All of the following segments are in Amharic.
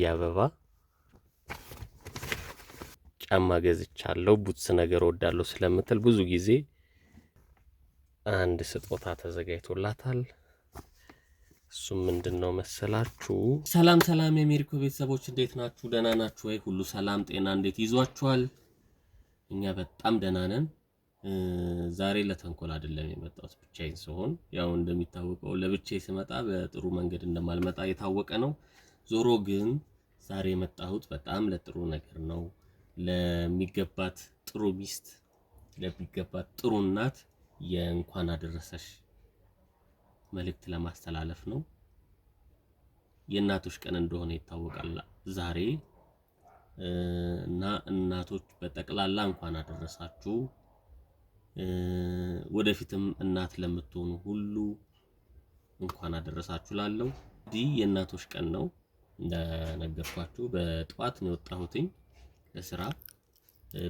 አበባ ጫማ ገዝቻለሁ ቡትስ ነገር ወዳለው ስለምትል ብዙ ጊዜ አንድ ስጦታ ተዘጋጅቶላታል። እሱም ምንድነው መሰላችሁ? ሰላም የሜሪኮ ቤተሰቦች እንዴት ናችሁ? ደህና ናችሁ ወይ? ሁሉ ሰላም ጤና እንዴት ይዟችኋል? እኛ በጣም ደህና ነን። ዛሬ ለተንኮል አይደለም የመጣሁት ብቻዬን ስሆን፣ ያው እንደሚታወቀው ለብቻዬ ስመጣ በጥሩ መንገድ እንደማልመጣ የታወቀ ነው። ዞሮ ግን ዛሬ የመጣሁት በጣም ለጥሩ ነገር ነው። ለሚገባት ጥሩ ሚስት፣ ለሚገባት ጥሩ እናት የእንኳን አደረሰሽ መልእክት ለማስተላለፍ ነው። የእናቶች ቀን እንደሆነ ይታወቃል ዛሬ እና እናቶች በጠቅላላ እንኳን አደረሳችሁ። ወደፊትም እናት ለምትሆኑ ሁሉ እንኳን አደረሳችሁ ላለው ዲ የእናቶች ቀን ነው። እንደነገርኳችሁ በጧት ነው የወጣሁትኝ ለስራ።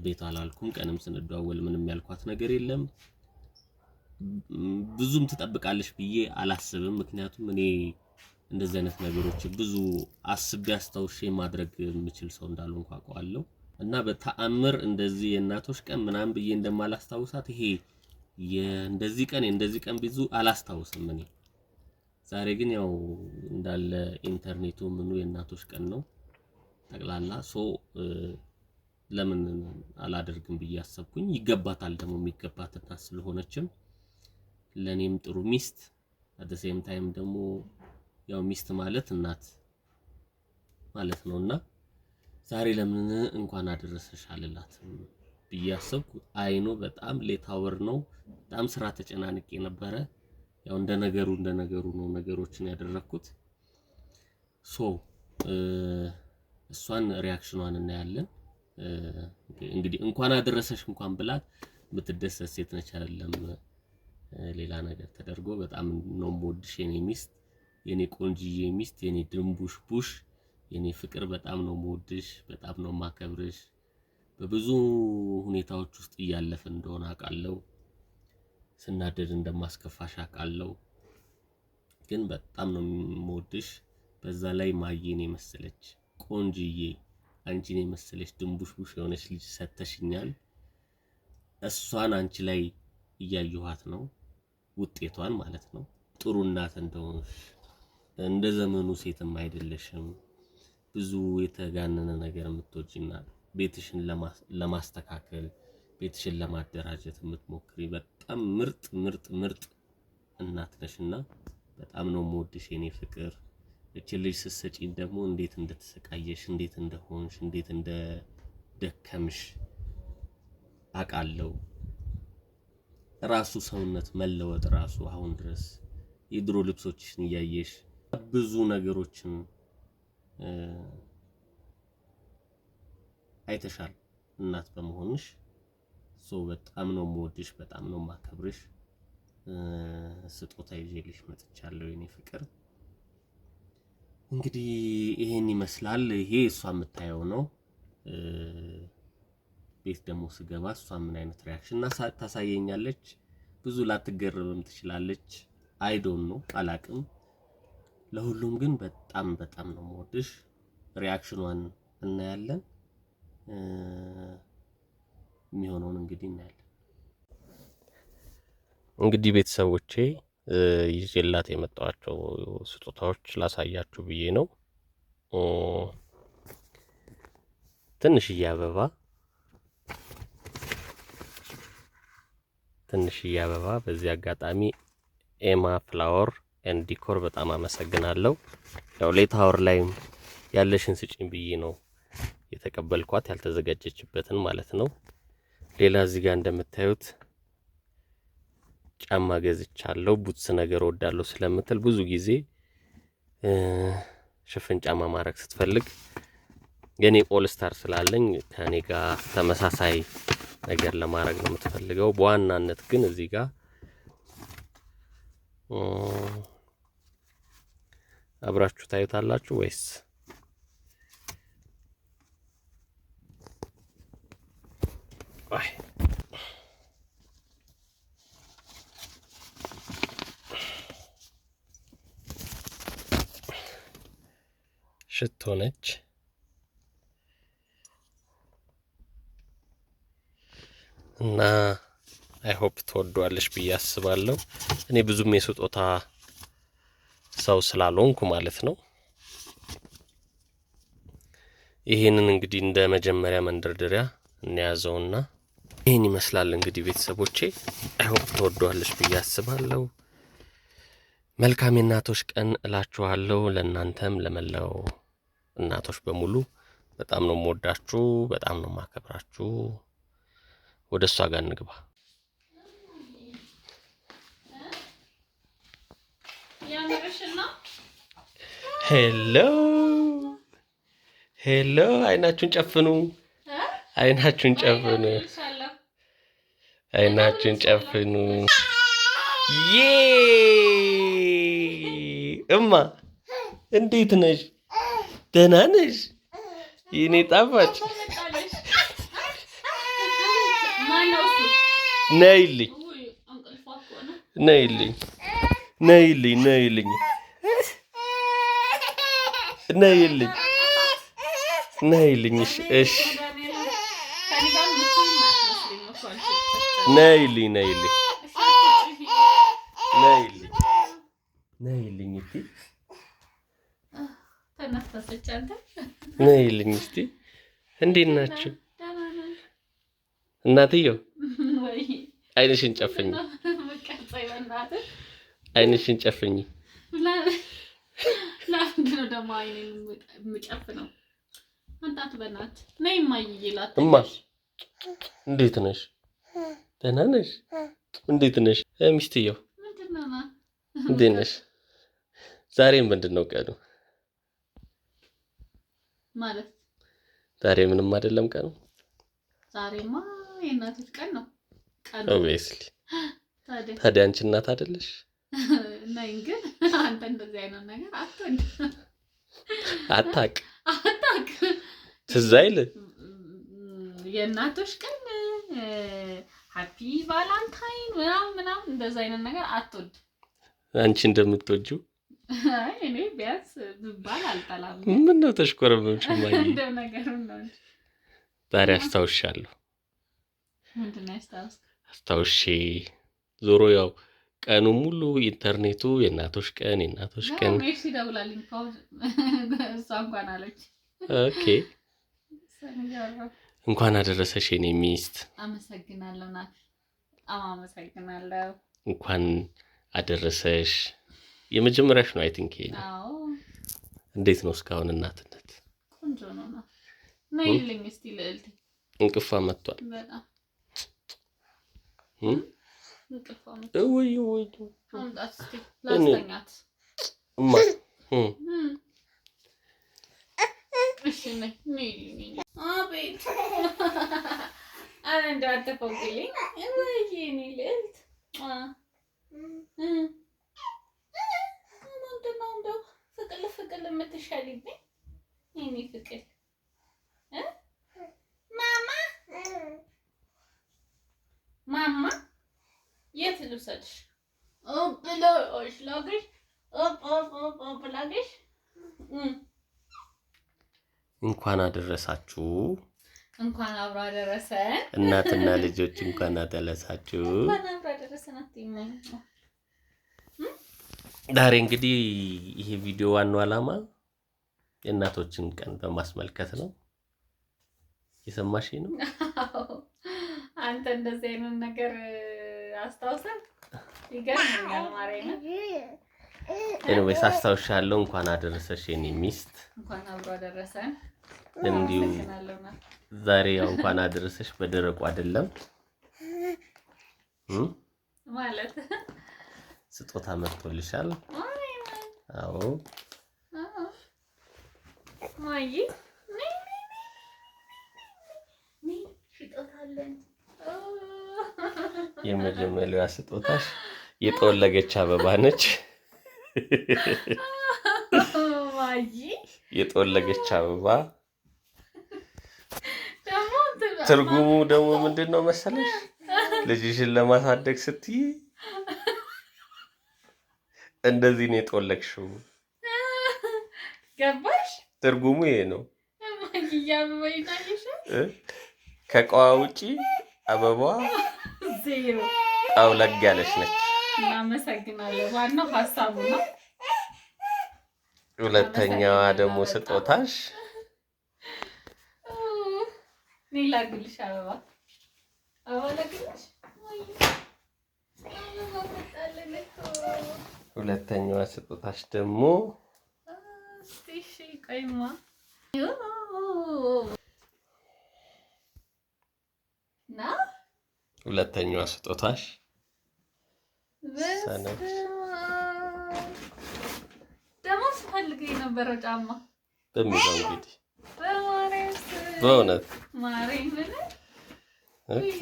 ቤት አላልኩም። ቀንም ስንደዋወል ምንም ያልኳት ነገር የለም። ብዙም ትጠብቃለሽ ብዬ አላስብም። ምክንያቱም እኔ እንደዚህ አይነት ነገሮች ብዙ አስቤ አስተውሼ ማድረግ የምችል ሰው እንዳልሆንኩ አውቃለሁ። እና በተአምር እንደዚህ የእናቶች ቀን ምናምን ብዬ እንደማላስታውሳት ይሄ እንደዚህ ቀን ብዙ አላስታውስም እኔ። ዛሬ ግን ያው እንዳለ ኢንተርኔቱ ምኑ የእናቶች ቀን ነው ጠቅላላ ለምን አላደርግም ብዬ አሰብኩኝ። ይገባታል ደግሞ የሚገባት እናት ስለሆነችም ለኔም ጥሩ ሚስት at the same time ደግሞ ያው ሚስት ማለት እናት ማለት ነውና ዛሬ ለምን እንኳን አደረሰሽ አልላትም ብዬ አሰብኩ። አይኖ በጣም ሌት አወር ነው። በጣም ስራ ተጨናንቄ ነበረ። ያው እንደነገሩ ነው ነገሮችን ያደረኩት። እሷን ሪአክሽኗን እናያለን። እንግዲህ እንኳን አደረሰሽ እንኳን ብላት የምትደሰት ሴት ነች አይደለም ሌላ ነገር ተደርጎ። በጣም ነው የምወድሽ የኔ ሚስት፣ የኔ ቆንጂዬ ሚስት፣ የኔ ድንቡሽ ቡሽ፣ የኔ ፍቅር፣ በጣም ነው የምወድሽ፣ በጣም ነው የማከብርሽ። በብዙ ሁኔታዎች ውስጥ እያለፈን እንደሆነ አውቃለሁ። ስናደድ እንደማስከፋሽ አውቃለሁ። ግን በጣም ነው የምወድሽ። በዛ ላይ ማየኔ መሰለች ቆንጂዬ፣ አንቺን የመሰለች ድንቡሽ ቡሽ የሆነች ልጅ ሰተሽኛል። እሷን አንቺ ላይ እያየኋት ነው፣ ውጤቷን ማለት ነው። ጥሩ እናት እንደሆንሽ፣ እንደ ዘመኑ ሴትም አይደለሽም። ብዙ የተጋነነ ነገር የምትወጂና ቤትሽን ለማስተካከል ቤትሽን ለማደራጀት የምትሞክሪ በጣም ምርጥ እናት ነሽና በጣም ነው የምወድሽ የኔ ፍቅር። እቺ ልጅ ስትሰጪኝ ደግሞ እንዴት እንደተሰቃየሽ፣ እንዴት እንደሆንሽ፣ እንዴት እንደደከምሽ አውቃለሁ። ራሱ ሰውነት መለወጥ ራሱ አሁን ድረስ የድሮ ልብሶችሽን እያየሽ ብዙ ነገሮችን አይተሻል እናት በመሆንሽ። በጣም ነው የምወድሽ፣ በጣም ነው የማከብርሽ። ስጦታ ይዤልሽ መጥቻለሁ የኔ ፍቅር። እንግዲህ ይሄን ይመስላል። ይሄ እሷ የምታየው ነው። ቤት ደግሞ ስገባ እሷ ምን አይነት ሪአክሽን ታሳየኛለች? ብዙ ላትገረምም ትችላለች። አይ ዶንት ኖ አላቅም። ለሁሉም ግን በጣም ነው የምወድሽ። ሪአክሽኗን እናያለን። የሚሆነውን እንግዲህ እናያለን። እንግዲህ ቤተሰቦቼ ይዤላት የመጣኋቸው ስጦታዎች ላሳያችሁ ብዬ ነው። ትንሽዬ አበባ በዚህ አጋጣሚ ኤማ ፍላወር ኤንድ ዲኮር በጣም አመሰግናለሁ። ያው ሌት አወር ላይ ያለሽን ስጪኝ ብዬ ነው የተቀበልኳት፣ ያልተዘጋጀችበትን ማለት ነው። ሌላ እዚህ ጋር እንደምታዩት ጫማ ገዝቻለሁ ቡትስ ነገር ወዳለው ስለምትል ብዙ ጊዜ ሽፍን ጫማ ማድረግ ስትፈልግ የኔ ኦል ስታር ስላለኝ ከኔ ጋር ተመሳሳይ ነገር ለማድረግ ነው የምትፈልገው። በዋናነት ግን እዚህ ጋር አብራችሁ ታዩታላችሁ ወይስ ሽቶ ነች። እና አይ ሆፕ ትወዷለሽ ብዬ አስባለሁ። እኔ ብዙም የስጦታ ሰው ስላልሆንኩ ማለት ነው። ይሄንን እንግዲህ እንደ መጀመሪያ መንደርደሪያ እንያዘውና ይሄን ይመስላል እንግዲህ ቤተሰቦቼ። አይ ሆፕ ትወዷለሽ ብዬ አስባለሁ። መልካም የእናቶች ቀን እላችኋለሁ። ለእናንተም ለመላው እናቶች በሙሉ በጣም ነው የምወዳችሁ፣ በጣም ነው የማከብራችሁ። ወደ እሷ ጋር እንግባ። ሄሎ ሄሎ፣ አይናችሁን ጨፍኑ፣ አይናችሁን ጨፍኑ፣ አይናችሁን ጨፍኑ። እማ እንዴት ነሽ? ደህና ነሽ? የኔ ጣፋጭ ነይልኝ፣ ነይልኝ፣ ነይልኝ፣ ነይልኝ፣ ነይልኝ፣ ነይልኝ። እሺ ነይልኝ፣ ነይልኝ፣ ነይልኝ፣ ነይልኝ። እስቲ ተነፈሰች። አንተ ነይልኝ እስቲ። እንዴት ናችሁ እናትየው? አይንሽን ጨፍኝ፣ አይንሽን ጨፍኝ። ለምንድን ነው ደግሞ አይኔን የምጨፍነው? አንታት በእናት ነይ ማይይላት። እማ እንዴት ነሽ? ደህና ነሽ? እንዴት ነሽ ሚስትየው? እንዴት ነሽ? ዛሬ ምንድን ነው ቀኑ? ማለት ዛሬ ምንም አይደለም ቀኑ። ዛሬማ የእናቶች ቀን ነው። ቀኑ ኦብቪየስሊ። ታዲያ አንቺ እናት አይደለሽ? ነኝ፣ ግን አንተ እንደዚህ አይነት ነገር አትወድ። አታውቅ ትዝ አይልህ? የእናቶች ቀን ሃፒ ቫላንታይን ምናምን እንደዚህ አይነት ነገር አትወድ። አንቺ እንደምትወጂው አይ እኔ ቢያንስ ብባል አልጠላም። ምን ነው ተሽኮረመምሽ? ማይ እንደ ነገር ነው። ዛሬ አስታውሻለሁ። ምንድን ነው ያስታውስክ? አስታውሼ ዞሮ ያው ቀኑ ሙሉ ኢንተርኔቱ የእናቶች ቀን የእናቶች ቀን ነው። እሺ ደውላልኝ ፓውዝ እሷ እንኳን አለች። ኦኬ እንኳን አደረሰሽ የኔ ሚስት። አመሰግናለሁ ናት። አመሰግናለሁ። እንኳን አደረሰሽ። የመጀመሪያሽ ነው አይ ቲንክ። አዎ። እንዴት ነው እስካሁን እናትነት? ቆንጆ ነው ነው። ነይልኝ እስቲ ልዕልት። እንቅፋ መጥቷል በጣም እንቅፋ መጥቷል። ወይ ወይ አምጣት እስቲ ላስተኛት። እማ እሺ ነይ ነይ። አቤት አረ እንደው አትፎግልኝ። ወይ የኔ ልዕልት ምንድነው እንደው ፍቅል የምትሻሊብኝ የኔ ፍቅል? ማማ የት ልውሰድሽ? ብለሽ ላግሽ ብላግሽ። እንኳን አደረሳችሁ። እንኳን አብሮ አደረሰን። እናትና ልጆች እንኳን አደረሳችሁ። እንኳን አብሮ አደረሰን። አትይመኝ። ዛሬ እንግዲህ ይሄ ቪዲዮ ዋናው ዓላማ የእናቶችን ቀን በማስመልከት ነው። እየሰማሽኝ ነው? አንተ እንደዚህ አይነት ነገር አስታውሰን ይገርምኛል። ማርያም ኤኒዌይስ አስታውሻለሁ። እንኳን አደረሰሽ የኔ ሚስት። እንኳን አብሮ አደረሰን። እንዲሁ ዛሬ ያው እንኳን አደረሰሽ በደረቁ አይደለም ማለት ስጦታ መጥቶልሻል። አዎ ማይ የመጀመሪያዋ ስጦታሽ የጠወለገች አበባ ነች። ማይ የጠወለገች አበባ ትርጉሙ ደግሞ ምንድነው መሰለሽ? ልጅሽን ለማሳደግ ስትይ እንደዚህ ነው የጠወለግሽው። ገባሽ? ትርጉሙ ይሄ ነው። አበባ ከቋዋ ውጪ አበባዋ ዜሮ ጠውለግ ያለች ነች። እናመሰግናለን። ዋናው ሀሳቡ ነው። ሁለተኛዋ ደግሞ ስጦታሽ እኔ ላግልሽ አበባ ላግልሽ። ሁለተኛዋ ስጦታሽ ደግሞ እሺ ቆይማ ና ሁለተኛዋ ስጦታሽ ሰነድ ደግሞ ስፈልገኝ የነበረው ጫማ በሚለው እንግዲህ በእውነት ማርያም ኦኬ።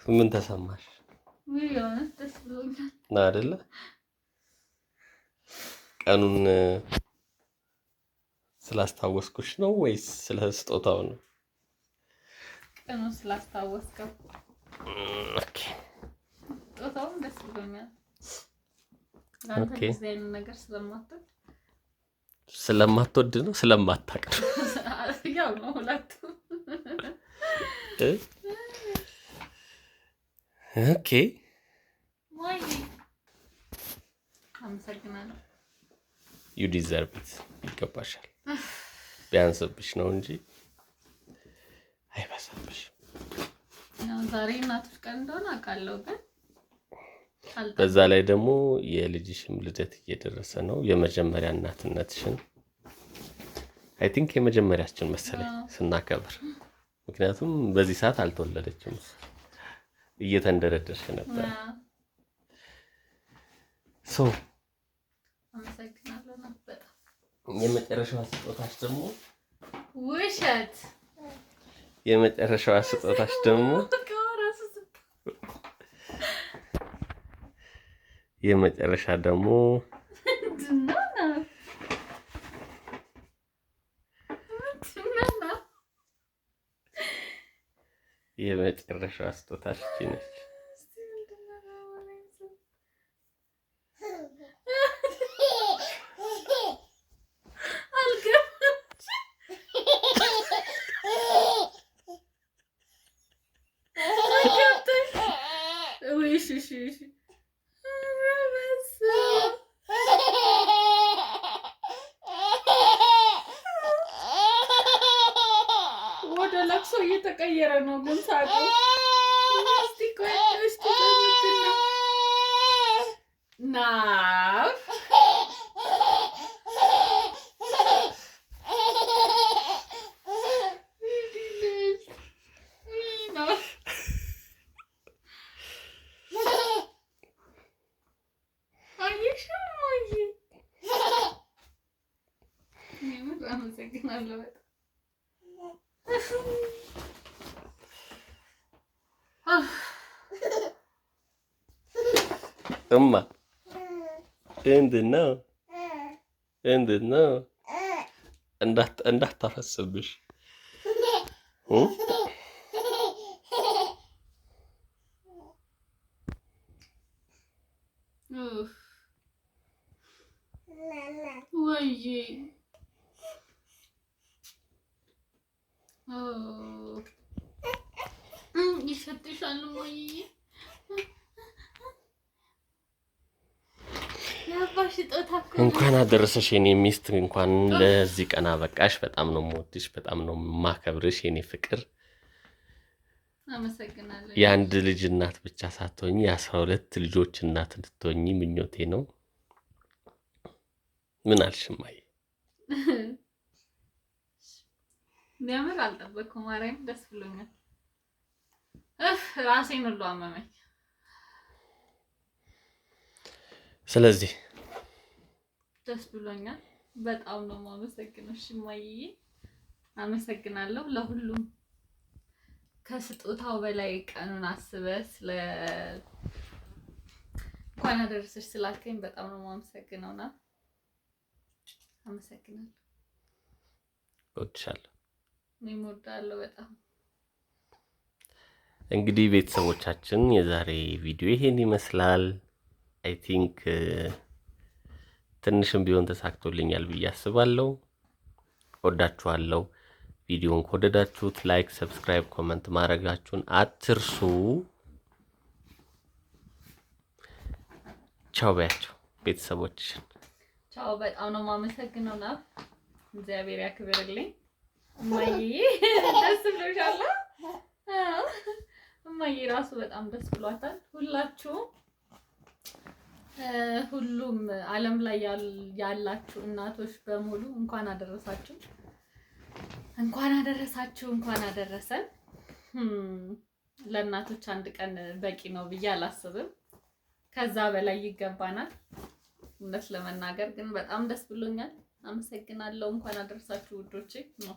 ምን ተሰማሽ? ደስ ብሎኛል ና አይደለ? ቀኑን ስላስታወስኩሽ ነው ወይስ ስለ ስጦታው ነው? ቀኑን ስላስታወስከው። ኦኬ። ስጦታውም ደስ ብሎኛል። አንተ እዚህ አይነት ነገር ስለማትወድ ነው ስለማታውቅ ነው? ያው ነው ሁለቱም። ኦኬ። ወይ አመሰግናለሁ። ዩ ዲዘርቭ ኢት፣ ይገባሻል። ቢያንስብሽ ነው እንጂ አይበዛብሽ። ዛሬ እናትሽ ቀን እንደሆነ አውቃለሁ፣ ግን በዛ ላይ ደግሞ የልጅሽም ልደት እየደረሰ ነው። የመጀመሪያ እናትነትሽን አይ ቲንክ የመጀመሪያችን መሰለኝ ስናከብር፣ ምክንያቱም በዚህ ሰዓት አልተወለደችም፣ እየተንደረደርሽ ነበር። ሶ አመሰግናለሁ ነበር። የመጨረሻዋ ስጦታሽ ደግሞ ውሸት። የመጨረሻዋ ስጦታሽ ደግሞ የመጨረሻ ደግሞ የመጨረሻዋ ስጦታሽ ነች። ወደ ለቅሶ እየተቀየረ ነው ግን ሳቁ። እስቲ ቆይ ናፍ አመሰግናለሁ። እማ እንዴት ነው እንዳታፈስብሽ። ወይዬ ይሸትሻል ወይ? እንኳን አደረሰሽ የኔ ሚስት፣ እንኳን ለዚህ ቀን አበቃሽ። በጣም ነው የምወድሽ፣ በጣም ነው የማከብርሽ የኔ ፍቅር። አመሰግናለሁ። የአንድ ልጅ እናት ብቻ ሳትሆኚ የ12 ልጆች እናት እንድትሆኚ ምኞቴ ነው። ምን አልሽ እማዬ? ለምን አልጠበቅኩም። ማርያም ደስ ብሎኛል። ራሴን ሁሉ አመመኝ። ስለዚህ ደስ ብሎኛል። በጣም ነው የማመሰግነው። እሺ እማዬ አመሰግናለሁ ለሁሉም። ከስጦታው በላይ ቀኑን አስበህ እንኳን አደረሰሽ ስላልከኝ በጣም ነው የማመሰግነውና አመሰግናለሁ። እወድሻለሁ። እኔም እወዳለሁ በጣም። እንግዲህ ቤተሰቦቻችን የዛሬ ቪዲዮ ይሄን ይመስላል። አይ ቲንክ ትንሽም ቢሆን ተሳክቶልኛል ብዬ አስባለሁ። ወዳችኋለሁ። ቪዲዮን ከወደዳችሁት ላይክ፣ ሰብስክራይብ፣ ኮመንት ማድረጋችሁን አትርሱ። ቻው በያቸው ቤተሰቦችሽን። ቻው። በጣም ነው የማመሰግነው። ናፍ እግዚአብሔር ያክብርልኝ። እማዬ ደስ ብሎሻል? እማዬ ራሱ በጣም ደስ ብሏታል። ሁላችሁም ሁሉም ዓለም ላይ ያላችሁ እናቶች በሙሉ እንኳን አደረሳችሁ፣ እንኳን አደረሳችሁ፣ እንኳን አደረሰን። ለእናቶች አንድ ቀን በቂ ነው ብዬ አላስብም። ከዛ በላይ ይገባናል። እውነት ለመናገር ግን በጣም ደስ ብሎኛል። አመሰግናለሁ። እንኳን አደረሳችሁ ውዶቼ ነው።